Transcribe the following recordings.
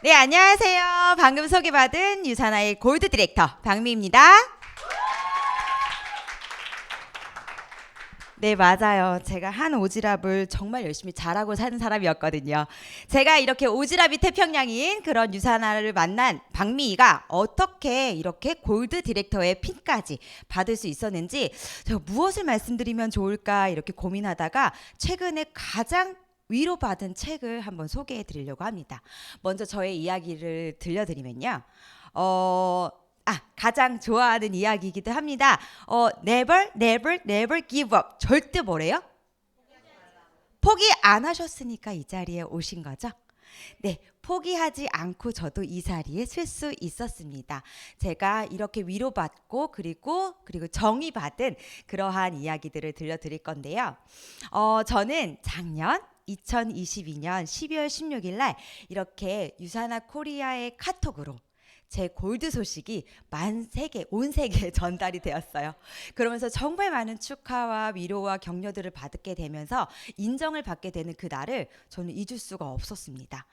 네, 안녕하세요. 방금 소개받은 유사나의 골드 디렉터 박미입니다. 네, 맞아요. 제가 한 오지랖을 정말 열심히 잘하고 사는 사람이었거든요. 제가 이렇게 오지랖이 태평양인 그런 유사나를 만난 박미희가 어떻게 이렇게 골드 디렉터의 핀까지 받을 수 있었는지 제가 무엇을 말씀드리면 좋을까 이렇게 고민하다가 최근에 가장 위로받은 책을 한번 소개해 드리려고 합니다. 먼저 저의 이야기를 들려드리면요. 가장 좋아하는 이야기이기도 합니다. Never, never, never give up. 절대 뭐래요? 포기 안 하셨으니까 이 자리에 오신 거죠? 네, 포기하지 않고 저도 이 자리에 설 수 있었습니다. 제가 이렇게 위로받고 그리고 정의받은 그러한 이야기들을 들려드릴 건데요. 저는 작년 2022년 12월 16일 날 이렇게 유사나 코리아의 카톡으로 제 골드 소식이 온 세계에 전달이 되었어요. 그러면서 정말 많은 축하와 위로와 격려들을 받게 되면서 인정을 받게 되는 그 날을 저는 잊을 수가 없었습니다.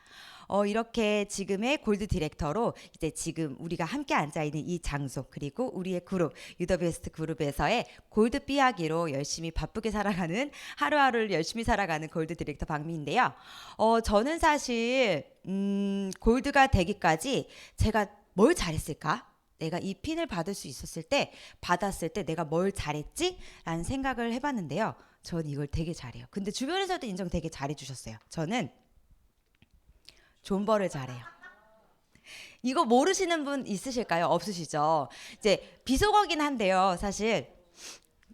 이렇게 지금의 골드 디렉터로 이제 지금 우리가 함께 앉아 있는 이 장소 그리고 우리의 그룹 유더베스트 그룹에서의 골드 삐하기로 열심히 바쁘게 살아가는 하루하루를 열심히 살아가는 골드 디렉터 박미인데요. 저는 사실 골드가 되기까지 제가 뭘 잘했을까? 내가 이 핀을 받을 수 있었을 때 받았을 때 내가 뭘 잘했지? 라는 생각을 해봤는데요. 전 이걸 되게 잘해요. 근데 주변에서도 인정 되게 잘해주셨어요. 저는 존버를 잘해요. 이거 모르시는 분 있으실까요? 없으시죠? 이제 비속어긴 한데요. 사실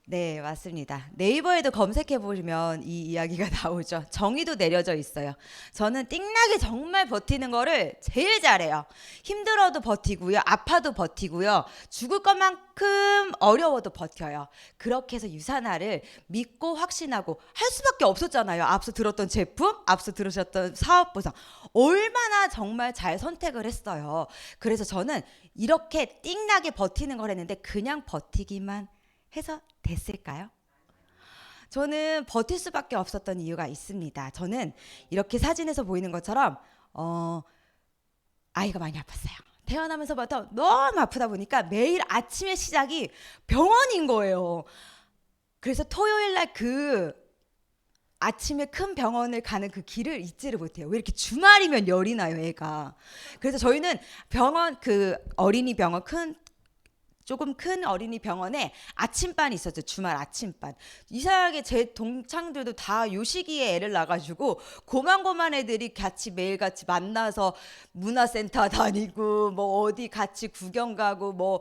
네, 맞습니다. 네이버에도 검색해 보시면 이 이야기가 나오죠. 정의도 내려져 있어요. 저는 띵나게 정말 버티는 거를 제일 잘해요. 힘들어도 버티고요. 아파도 버티고요. 죽을 것만큼 어려워도 버텨요. 그렇게 해서 유사나를 믿고 확신하고 할 수밖에 없었잖아요. 앞서 들었던 제품, 앞서 들으셨던 사업 보상. 얼마나 정말 잘 선택을 했어요. 그래서 저는 이렇게 띵나게 버티는 걸 했는데 그냥 버티기만 해서 됐을까요? 저는 버틸 수밖에 없었던 이유가 있습니다. 저는 이렇게 사진에서 보이는 것처럼 아이가 많이 아팠어요. 태어나면서부터 너무 아프다 보니까 매일 아침의 시작이 병원인 거예요. 그래서 토요일 날 그 아침에 큰 병원을 가는 그 길을 잊지를 못해요. 왜 이렇게 주말이면 열이 나요, 애가. 그래서 저희는 그 어린이 병원 조금 큰 어린이 병원에 아침반이 있었죠. 주말 아침반. 이상하게 제 동창들도 다 요 시기에 애를 낳아가지고 고만고만 애들이 매일 같이 만나서 문화센터 다니고 뭐 어디 같이 구경 가고 뭐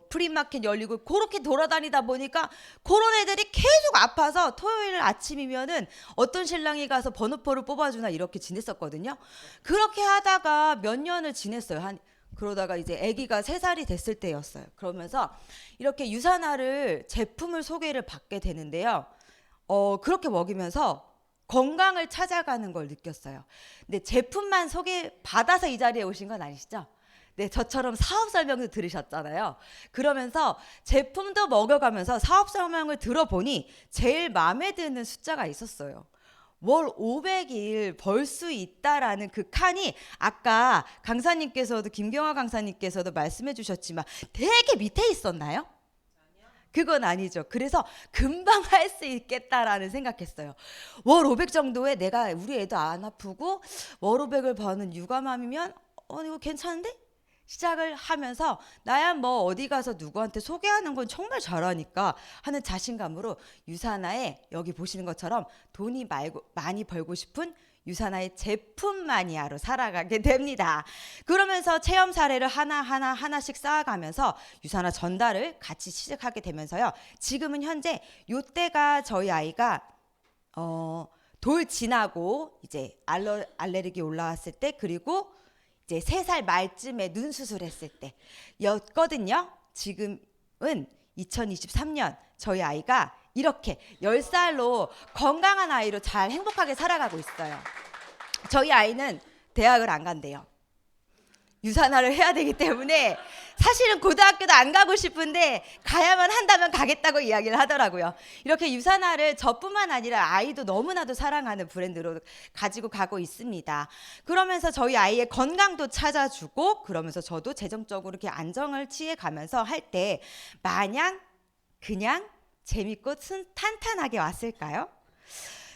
프리마켓 열리고 그렇게 돌아다니다 보니까 그런 애들이 계속 아파서 토요일 아침이면은 어떤 신랑이 가서 번호표를 뽑아주나 이렇게 지냈었거든요. 그렇게 하다가 몇 년을 지냈어요. 그러다가 이제 아기가 3살이 됐을 때였어요. 그러면서 이렇게 유사나를 제품을 소개를 받게 되는데요. 그렇게 먹이면서 건강을 찾아가는 걸 느꼈어요. 근데 제품만 받아서 이 자리에 오신 건 아니시죠? 네, 저처럼 사업 설명도 들으셨잖아요. 그러면서 제품도 먹여가면서 사업 설명을 들어보니 제일 마음에 드는 숫자가 있었어요. 월 500일 벌 수 있다라는 그 칸이 아까 강사님께서도 김경화 강사님께서도 말씀해 주셨지만 되게 밑에 있었나요? 그건 아니죠. 그래서 금방 할 수 있겠다라는 생각했어요. 월 500 정도에 내가 우리 애도 안 아프고 월 500을 버는 육아맘이면 이거 괜찮은데? 시작을 하면서 나야 뭐 어디 가서 누구한테 소개하는 건 정말 잘하니까 하는 자신감으로 유사나의 여기 보시는 것처럼 돈이 많이 벌고 싶은 유사나의 제품 마니아로 살아가게 됩니다. 그러면서 체험 사례를 하나씩 쌓아가면서 유사나 전달을 같이 시작하게 되면서요. 지금은 현재 요때가 저희 아이가 돌 지나고 이제 알레르기 올라왔을 때 그리고 이제 3살 말쯤에 눈 수술했을 때였거든요. 지금은 2023년 저희 아이가 이렇게 10살로 건강한 아이로 잘 행복하게 살아가고 있어요. 저희 아이는 대학을 안 간대요. 유산화를 해야 되기 때문에 사실은 고등학교도 안 가고 싶은데 가야만 한다면 가겠다고 이야기를 하더라고요. 이렇게 유산화를 저뿐만 아니라 아이도 너무나도 사랑하는 브랜드로 가지고 가고 있습니다. 그러면서 저희 아이의 건강도 찾아주고, 그러면서 저도 재정적으로 이렇게 안정을 취해 가면서 할 때 마냥 그냥 재밌고 탄탄하게 왔을까요?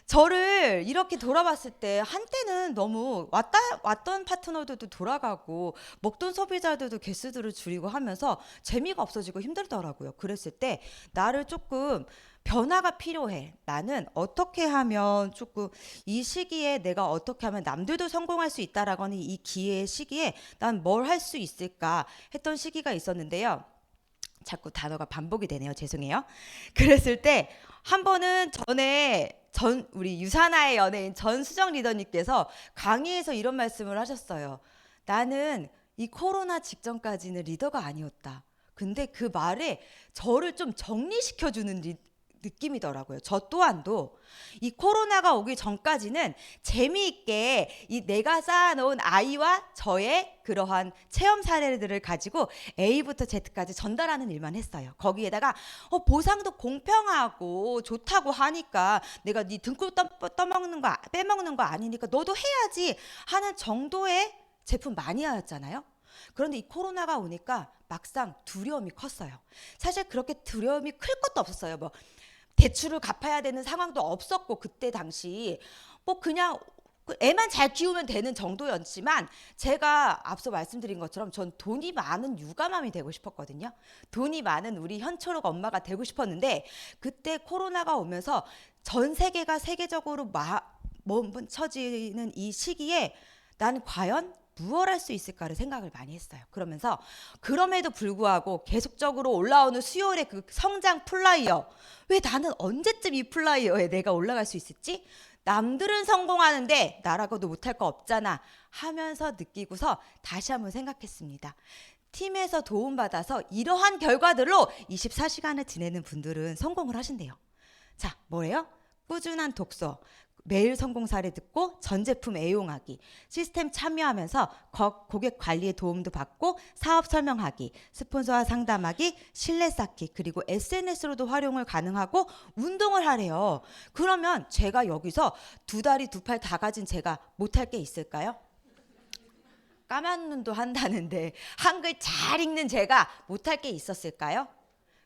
저를 이렇게 돌아봤을 때 한때는 너무 왔던 파트너들도 돌아가고 먹던 소비자들도 개수들을 줄이고 하면서 재미가 없어지고 힘들더라고요. 그랬을 때 나를 조금 변화가 필요해. 나는 어떻게 하면 조금 이 시기에 내가 어떻게 하면 남들도 성공할 수 있다라고 하는 이 기회의 시기에 난 뭘 할 수 있을까 했던 시기가 있었는데요. 자꾸 단어가 반복이 되네요. 죄송해요. 그랬을 때 한 번은 우리 유산화의 연예인 전수정 리더님께서 강의에서 이런 말씀을 하셨어요. 나는 이 코로나 직전까지는 리더가 아니었다. 근데 그 말에 저를 좀 정리시켜주는 느낌이더라고요. 저 또한도 이 코로나가 오기 전까지는 재미있게 이 내가 쌓아놓은 아이와 저의 그러한 체험 사례들을 가지고 A부터 Z까지 전달하는 일만 했어요. 거기에다가 보상도 공평하고 좋다고 하니까 내가 네 등골 떠먹는 거 빼먹는 거 아니니까 너도 해야지 하는 정도의 제품 마니아였잖아요. 그런데 이 코로나가 오니까 막상 두려움이 컸어요. 사실 그렇게 두려움이 클 것도 없었어요. 뭐 대출을 갚아야 되는 상황도 없었고, 그때 당시 뭐 그냥 애만 잘 키우면 되는 정도였지만, 제가 앞서 말씀드린 것처럼 전 돈이 많은 육아맘이 되고 싶었거든요. 돈이 많은 우리 현초록 엄마가 되고 싶었는데, 그때 코로나가 오면서 전 세계가 세계적으로 멈춰지는 이 시기에 나는 과연 무엇 할 수 있을까를 생각을 많이 했어요. 그러면서 그럼에도 불구하고 계속적으로 올라오는 수요일의 그 성장 플라이어, 왜 나는 언제쯤 이 플라이어에 내가 올라갈 수 있을지? 남들은 성공하는데 나라고도 못할 거 없잖아 하면서 느끼고서 다시 한번 생각했습니다. 팀에서 도움받아서 이러한 결과들로 24시간을 지내는 분들은 성공을 하신대요. 자, 뭐예요? 꾸준한 독서, 매일 성공 사례 듣고 전 제품 애용하기, 시스템 참여하면서 고객 관리에 도움도 받고 사업 설명하기, 스폰서와 상담하기, 신뢰 쌓기, 그리고 SNS로도 활용을 가능하고 운동을 하래요. 그러면 제가 여기서 두 다리 두 팔 다 가진 제가 못할 게 있을까요? 까만 눈도 한다는데 한글 잘 읽는 제가 못할 게 있었을까요?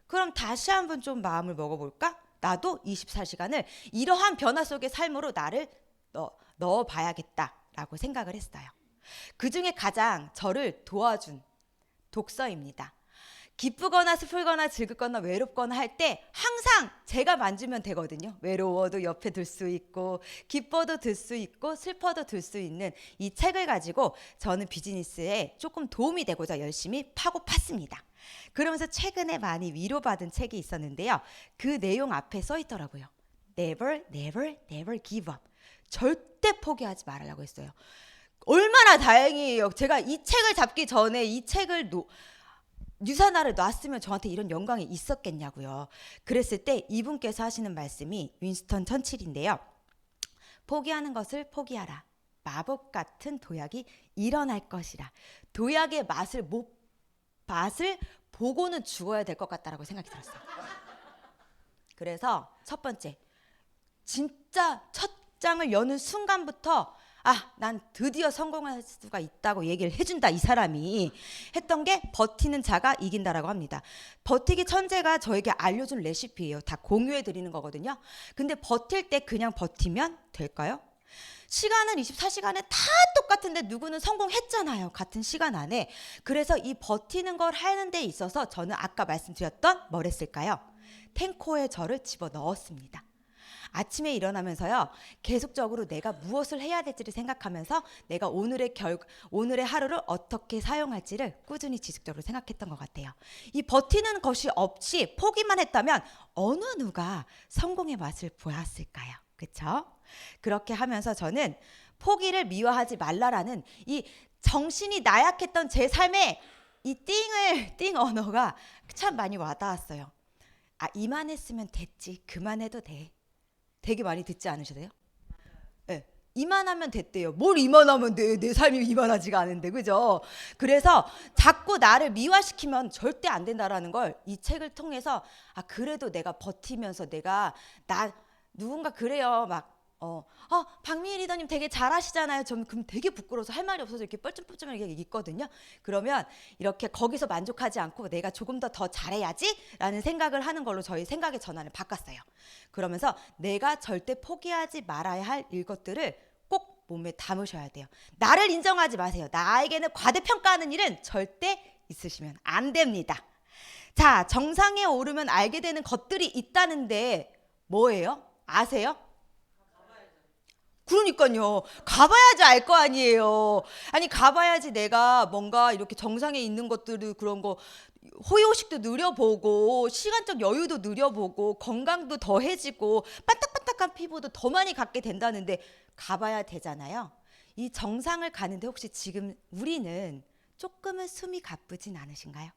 그럼 다시 한번 좀 마음을 먹어볼까? 나도 24시간을 이러한 변화 속의 삶으로 나를 넣어봐야겠다라고 생각을 했어요. 그중에 가장 저를 도와준 독서입니다. 기쁘거나 슬프거나 즐겁거나 외롭거나 할 때 항상 제가 만지면 되거든요. 외로워도 옆에 들 수 있고, 기뻐도 들 수 있고, 슬퍼도 들 수 있는 이 책을 가지고 저는 비즈니스에 조금 도움이 되고자 열심히 파고 팠습니다. 그러면서 최근에 많이 위로받은 책이 있었는데요. 그 내용 앞에 써 있더라고요. Never, never, never give up. 절대 포기하지 말라고 했어요. 얼마나 다행이에요. 제가 이 책을 잡기 전에 이 책을 유산화를 놨으면 저한테 이런 영광이 있었겠냐고요. 그랬을 때 이분께서 하시는 말씀이 윈스턴 처칠인데요. 포기하는 것을 포기하라. 마법 같은 도약이 일어날 것이라. 도약의 맛을 보고는 죽어야 될 것 같다라고 생각이 들었어요. 그래서 첫 번째, 진짜 첫 장을 여는 순간부터 난 드디어 성공할 수가 있다고 얘기를 해준다, 이 사람이 했던 게 버티는 자가 이긴다라고 합니다. 버티기 천재가 저에게 알려준 레시피예요. 다 공유해 드리는 거거든요. 근데 버틸 때 그냥 버티면 될까요? 시간은 24시간에 다 똑같은데 누구는 성공했잖아요. 같은 시간 안에. 그래서 이 버티는 걸 하는 데 있어서 저는 아까 말씀드렸던 뭘 했을까요? 탱코에 저를 집어넣었습니다. 아침에 일어나면서요, 계속적으로 내가 무엇을 해야 될지를 생각하면서 내가 오늘의 하루를 어떻게 사용할지를 꾸준히 지속적으로 생각했던 것 같아요. 이 버티는 것이 없이 포기만 했다면 어느 누가 성공의 맛을 보았을까요? 그렇죠? 그렇게 하면서 저는 포기를 미워하지 말라라는 이 정신이 나약했던 제 삶에 이 띵 언어가 참 많이 와닿았어요. 이만했으면 됐지, 그만해도 돼. 되게 많이 듣지 않으셔요? 네. 이만하면 됐대요. 뭘 이만하면 돼? 내 삶이 이만하지가 않은데, 그죠? 그래서 자꾸 나를 미화시키면 절대 안 된다라는 걸 이 책을 통해서 그래도 내가 버티면서 나 누군가 그래요. 박미희 리더님 되게 잘하시잖아요. 전 그럼 되게 부끄러워서 할 말이 없어서 이렇게 뻘쭘뻘쭘하게 있거든요. 그러면 이렇게 거기서 만족하지 않고 내가 조금 더 잘해야지 라는 생각을 하는 걸로 저희 생각의 전환을 바꿨어요. 그러면서 내가 절대 포기하지 말아야 할 이것들을 꼭 몸에 담으셔야 돼요. 나를 인정하지 마세요. 나에게는 과대평가하는 일은 절대 있으시면 안 됩니다. 자, 정상에 오르면 알게 되는 것들이 있다는데 뭐예요? 아세요? 그러니까요. 가봐야지 알 거 아니에요. 아니 가봐야지 내가 뭔가 이렇게 정상에 있는 것들도 그런 거 호의호식도 누려보고 시간적 여유도 누려보고 건강도 더해지고 반딱반딱한 피부도 더 많이 갖게 된다는데 가봐야 되잖아요. 이 정상을 가는데 혹시 지금 우리는 조금은 숨이 가쁘진 않으신가요?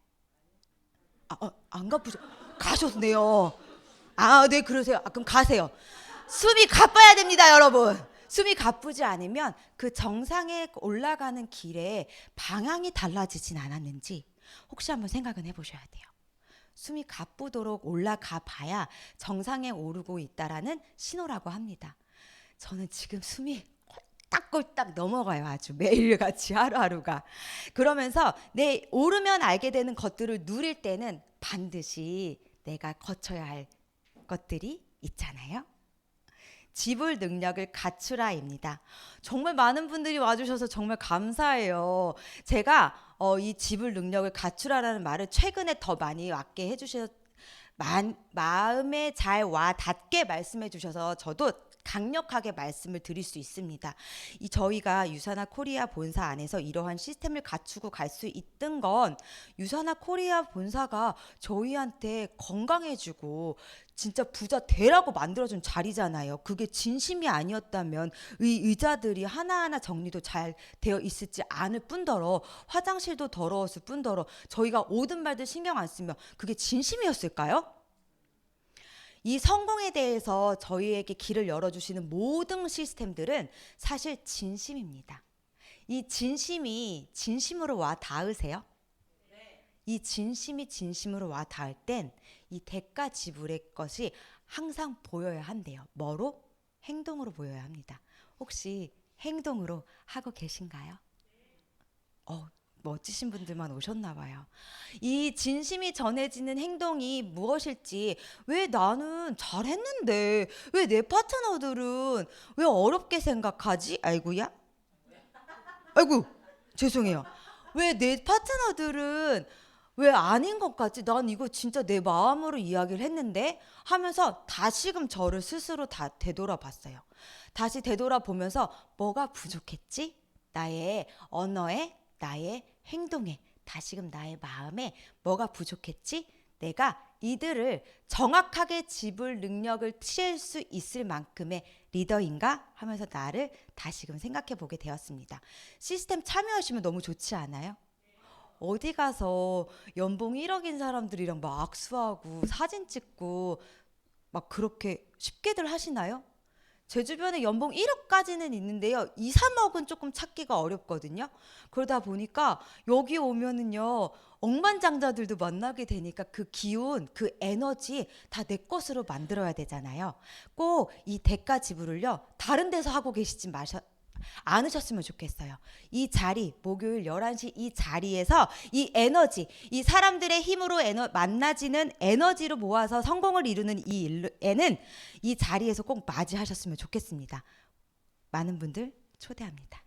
안 가쁘죠? 가셨네요. 네, 그러세요. 그럼 가세요. 숨이 가빠야 됩니다, 여러분. 숨이 가쁘지 않으면 그 정상에 올라가는 길에 방향이 달라지진 않았는지 혹시 한번 생각은 해보셔야 돼요. 숨이 가쁘도록 올라가 봐야 정상에 오르고 있다라는 신호라고 합니다. 저는 지금 숨이 꼴딱꼴딱 넘어가요. 아주 매일같이 하루하루가. 그러면서 오르면 알게 되는 것들을 누릴 때는 반드시 내가 거쳐야 할 것들이 있잖아요. 지불 능력을 갖추라입니다. 정말 많은 분들이 와주셔서 정말 감사해요. 제가 이 지불 능력을 갖추라라는 말을 최근에 더 많이 왔게 해주셔서 마음에 잘 와 닿게 말씀해 주셔서 저도 강력하게 말씀을 드릴 수 있습니다. 저희가 유사나 코리아 본사 안에서 이러한 시스템을 갖추고 갈 수 있던 건 유사나 코리아 본사가 저희한테 건강해지고 진짜 부자 되라고 만들어준 자리잖아요. 그게 진심이 아니었다면 의자들이 하나하나 정리도 잘 되어 있을지 않을 뿐더러 화장실도 더러웠을 뿐더러 저희가 오든 말든 신경 안 쓰면 그게 진심이었을까요? 이 성공에 대해서 저희에게 길을 열어주시는 모든 시스템들은 사실 진심입니다. 이 진심이 진심으로 와 닿으세요? 이 진심이 진심으로 와 닿을 땐 이 대가 지불의 것이 항상 보여야 한대요. 뭐로? 행동으로 보여야 합니다. 혹시 행동으로 하고 계신가요? 멋지신 분들만 오셨나 봐요. 이 진심이 전해지는 행동이 무엇일지, 왜 나는 잘했는데 왜 내 파트너들은 왜 어렵게 생각하지? 아이고 죄송해요. 왜 내 파트너들은 왜 아닌 것 같지? 난 이거 진짜 내 마음으로 이야기를 했는데 하면서 다시금 저를 스스로 다 되돌아봤어요. 다시 되돌아보면서 뭐가 부족했지? 나의 언어에, 나의 행동에, 다시금 나의 마음에 뭐가 부족했지? 내가 이들을 정확하게 지불 능력을 취할 수 있을 만큼의 리더인가? 하면서 나를 다시금 생각해 보게 되었습니다. 시스템 참여하시면 너무 좋지 않아요? 어디 가서 연봉 1억인 사람들이랑 막 악수하고 사진 찍고 막 그렇게 쉽게들 하시나요? 제 주변에 연봉 1억까지는 있는데요. 2, 3억은 조금 찾기가 어렵거든요. 그러다 보니까 여기 오면은요. 억만장자들도 만나게 되니까 그 기운, 그 에너지 다 내 것으로 만들어야 되잖아요. 꼭 이 대가 지불을요. 다른 데서 하고 계시지 않으셨으면 좋겠어요. 이 자리, 목요일 11시 이 자리에서 이 에너지, 이 사람들의 힘으로 만나지는 에너지로 모아서 성공을 이루는 이 일에는 이 자리에서 꼭 맞이하셨으면 좋겠습니다. 많은 분들 초대합니다.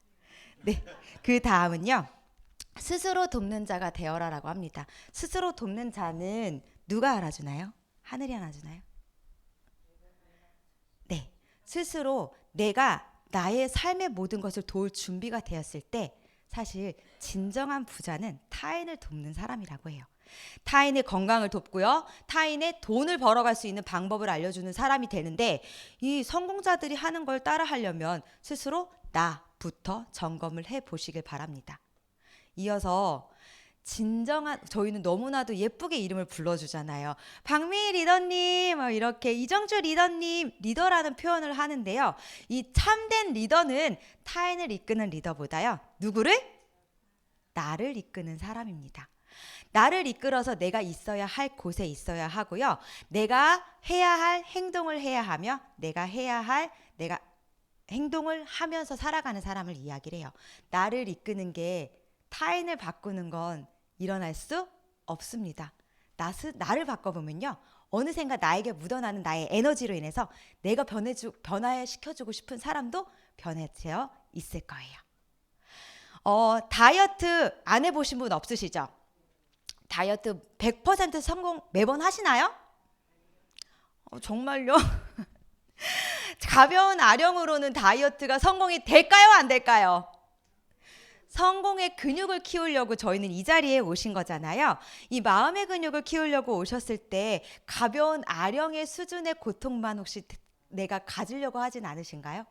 네, 그 다음은요. 스스로 돕는 자가 되어라라고 합니다. 스스로 돕는 자는 누가 알아주나요? 하늘이 알아주나요? 네, 스스로 내가 나의 삶의 모든 것을 도울 준비가 되었을 때 사실 진정한 부자는 타인을 돕는 사람이라고 해요. 타인의 건강을 돕고요. 타인의 돈을 벌어갈 수 있는 방법을 알려주는 사람이 되는데 이 성공자들이 하는 걸 따라 하려면 스스로 나부터 점검을 해보시길 바랍니다. 이어서 진정한 저희는 너무나도 예쁘게 이름을 불러주잖아요. 박미희 리더님 뭐 이렇게 이정주 리더님 리더라는 표현을 하는데요. 이 참된 리더는 타인을 이끄는 리더보다요. 누구를? 나를 이끄는 사람입니다. 나를 이끌어서 내가 있어야 할 곳에 있어야 하고요. 내가 해야 할 행동을 해야 하며 내가 행동을 하면서 살아가는 사람을 이야기를 해요. 나를 이끄는 게 타인을 바꾸는 건 일어날 수 없습니다. 나를 바꿔보면요. 어느샌가 나에게 묻어나는 나의 에너지로 인해서 내가 변화시켜주고 싶은 사람도 변해져 있을 거예요. 다이어트 안 해보신 분 없으시죠? 다이어트 100% 성공 매번 하시나요? 정말요? 가벼운 아령으로는 다이어트가 성공이 될까요? 안 될까요? 성공의 근육을 키우려고 저희는 이 자리에 오신 거잖아요. 이 마음의 근육을 키우려고 오셨을 때 가벼운 아령의 수준의 고통만 혹시 내가 가지려고 하진 않으신가요?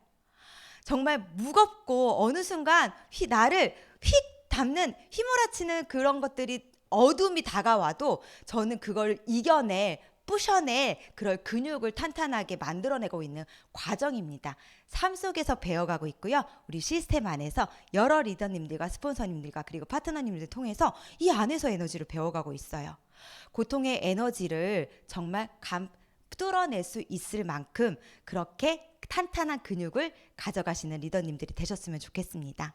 정말 무겁고 어느 순간 나를 휙 담는 휘몰아치는 그런 것들이 어둠이 다가와도 저는 그걸 부셔낼 그럴 근육을 탄탄하게 만들어내고 있는 과정입니다. 삶 속에서 배워가고 있고요. 우리 시스템 안에서 여러 리더님들과 스폰서님들과 그리고 파트너님들 통해서 이 안에서 에너지를 배워가고 있어요. 고통의 에너지를 정말 뚫어낼 수 있을 만큼 그렇게 탄탄한 근육을 가져가시는 리더님들이 되셨으면 좋겠습니다.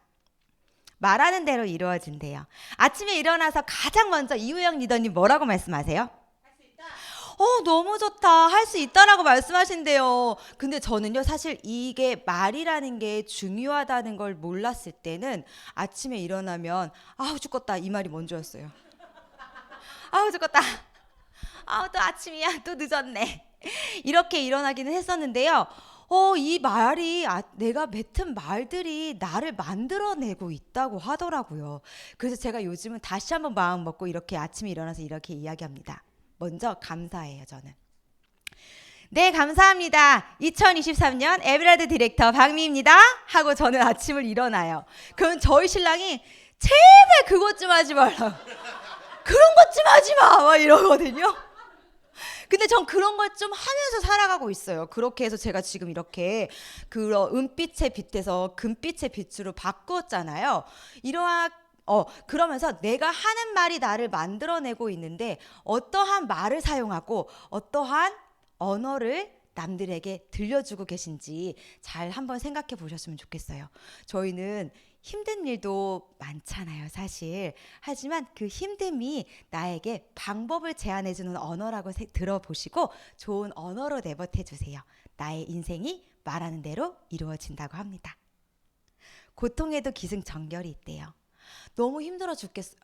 말하는 대로 이루어진대요. 아침에 일어나서 가장 먼저 이우영 리더님 뭐라고 말씀하세요? 너무 좋다. 할 수 있다라고 말씀하신대요. 근데 저는요, 사실 이게 말이라는 게 중요하다는 걸 몰랐을 때는 아침에 일어나면 아우 죽겠다 이 말이 먼저였어요. 아우 죽겠다. 아우 또 아침이야. 또 늦었네. 이렇게 일어나기는 했었는데요. 이 말이 내가 뱉은 말들이 나를 만들어내고 있다고 하더라고요. 그래서 제가 요즘은 다시 한번 마음 먹고 이렇게 아침에 일어나서 이렇게 이야기합니다. 먼저 감사해요. 저는. 네, 감사합니다. 2023년 에메랄드 디렉터 박미입니다 하고 저는 아침을 일어나요. 그럼 저희 신랑이 제발 그것 좀 하지 말라. 그런 것 좀 하지 마. 막 이러거든요. 근데 전 그런 걸 좀 하면서 살아가고 있어요. 그렇게 해서 제가 지금 이렇게 그런 은빛의 빛에서 금빛의 빛으로 바꿨잖아요. 그러면서 내가 하는 말이 나를 만들어내고 있는데 어떠한 말을 사용하고 어떠한 언어를 남들에게 들려주고 계신지 잘 한번 생각해 보셨으면 좋겠어요. 저희는 힘든 일도 많잖아요, 사실. 하지만 그 힘듦이 나에게 방법을 제안해주는 언어라고 들어보시고 좋은 언어로 내버려 주세요. 나의 인생이 말하는 대로 이루어진다고 합니다. 고통에도 기승전결이 있대요. 너무 힘들어 죽겠어요.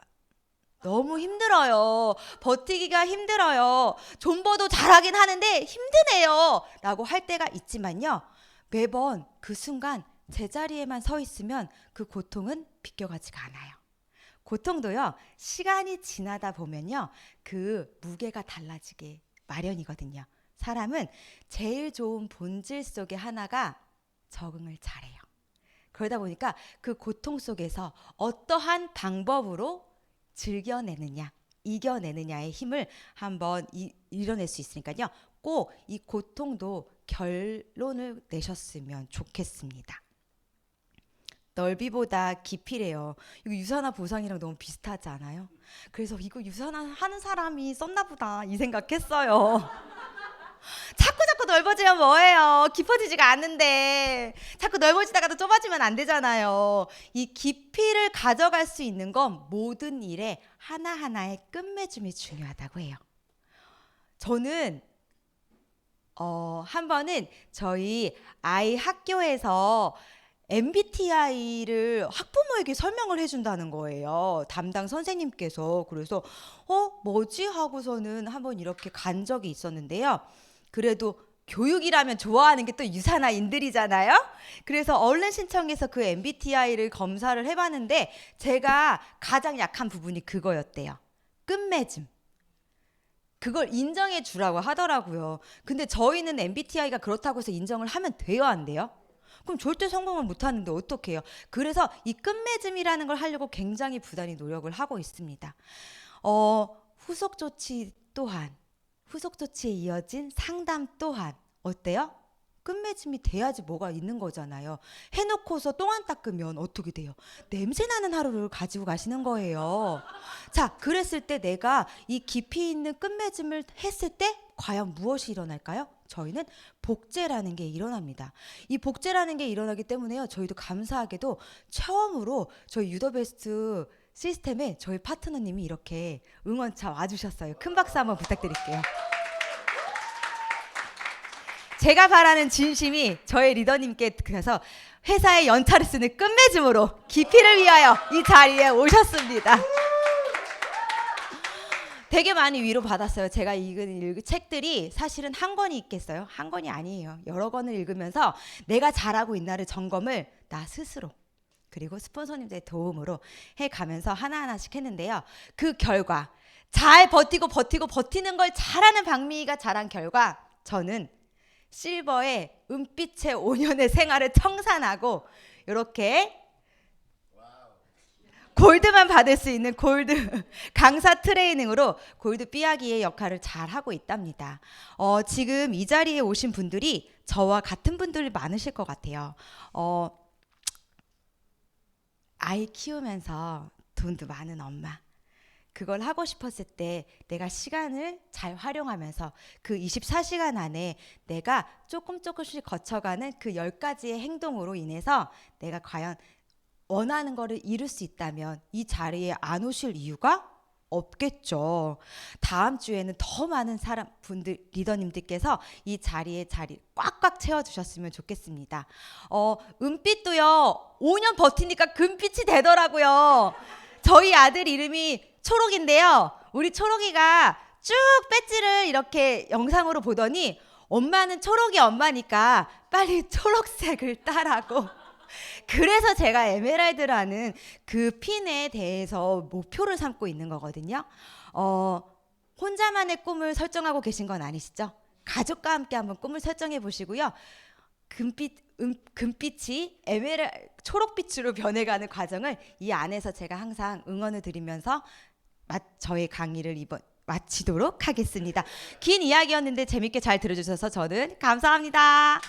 너무 힘들어요. 버티기가 힘들어요. 존버도 잘하긴 하는데 힘드네요. 라고 할 때가 있지만요. 매번 그 순간 제자리에만 서 있으면 그 고통은 비껴가지가 않아요. 고통도요. 시간이 지나다 보면요. 그 무게가 달라지게 마련이거든요. 사람은 제일 좋은 본질 속에 하나가 적응을 잘해요. 그러다 보니까 그 고통 속에서 어떠한 방법으로 즐겨내느냐, 이겨내느냐의 힘을 한번 이뤄낼 수 있으니까요. 꼭 이 고통도 결론을 내셨으면 좋겠습니다. 넓이보다 깊이래요. 이거 유산화 보상이랑 너무 비슷하지 않아요? 그래서 이거 유산화 하는 사람이 썼나 보다 이 생각했어요. 자꾸 넓어지면 뭐예요? 깊어지지가 않는데 자꾸 넓어지다가도 좁아지면 안 되잖아요. 이 깊이를 가져갈 수 있는 건 모든 일에 하나하나의 끝맺음이 중요하다고 해요. 저는 한 번은 저희 아이 학교에서 MBTI를 학부모에게 설명을 해준다는 거예요. 담당 선생님께서. 그래서 뭐지? 하고서는 한번 이렇게 간 적이 있었는데요. 그래도 교육이라면 좋아하는 게 또 유산화인들이잖아요. 그래서 얼른 신청해서 그 MBTI를 검사를 해봤는데 제가 가장 약한 부분이 그거였대요. 끝맺음. 그걸 인정해 주라고 하더라고요. 근데 저희는 MBTI가 그렇다고 해서 인정을 하면 돼요, 안 돼요? 그럼 절대 성공을 못하는데 어떡해요? 그래서 이 끝맺음이라는 걸 하려고 굉장히 부단히 노력을 하고 있습니다. 후속 조치 또한 후속 조치에 이어진 상담 또한 어때요? 끝맺음이 돼야지 뭐가 있는 거잖아요. 해놓고서 똥 안 닦으면 어떻게 돼요? 냄새나는 하루를 가지고 가시는 거예요. 자, 그랬을 때 내가 이 깊이 있는 끝맺음을 했을 때 과연 무엇이 일어날까요? 저희는 복제라는 게 일어납니다. 이 복제라는 게 일어나기 때문에요. 저희도 감사하게도 처음으로 저희 유더베스트 시스템에 저희 파트너님이 이렇게 응원차 와주셨어요. 큰 박수 한번 부탁드릴게요. 제가 바라는 진심이 저의 리더님께 그래서 회사의 연차를 쓰는 끝맺음으로 깊이를 위하여 이 자리에 오셨습니다. 되게 많이 위로받았어요. 제가 읽은 책들이 사실은 한 권이 있겠어요? 한 권이 아니에요. 여러 권을 읽으면서 내가 잘하고 있나를 점검을 나 스스로 그리고 스폰서님들의 도움으로 해가면서 하나하나씩 했는데요. 그 결과 잘 버티는 걸 잘하는 박미희가 잘한 결과 저는 실버의 은빛의 5년의 생활을 청산하고 이렇게 골드만 받을 수 있는 골드 강사 트레이닝으로 골드 삐약이의 역할을 잘 하고 있답니다. 지금 이 자리에 오신 분들이 저와 같은 분들이 많으실 것 같아요. 아이 키우면서 돈도 많은 엄마. 그걸 하고 싶었을 때 내가 시간을 잘 활용하면서 그 24시간 안에 내가 조금씩 거쳐가는 그 10가지의 행동으로 인해서 내가 과연 원하는 거를 이룰 수 있다면 이 자리에 안 오실 이유가 없겠죠. 다음 주에는 더 많은 분들 리더님들께서 이 자리 꽉꽉 채워주셨으면 좋겠습니다. 은빛도요 5년 버티니까 금빛이 되더라고요. 저희 아들 이름이 초록인데요. 우리 초록이가 쭉 배지를 이렇게 영상으로 보더니 엄마는 초록이 엄마니까 빨리 초록색을 따라고. 그래서 제가 에메랄드라는 그 핀에 대해서 목표를 삼고 있는 거거든요. 혼자만의 꿈을 설정하고 계신 건 아니시죠? 가족과 함께 한번 꿈을 설정해 보시고요. 금빛이 초록빛으로 변해가는 과정을 이 안에서 제가 항상 응원을 드리면서 저의 강의를 마치도록 하겠습니다. 긴 이야기였는데 재밌게 잘 들어주셔서 저는 감사합니다.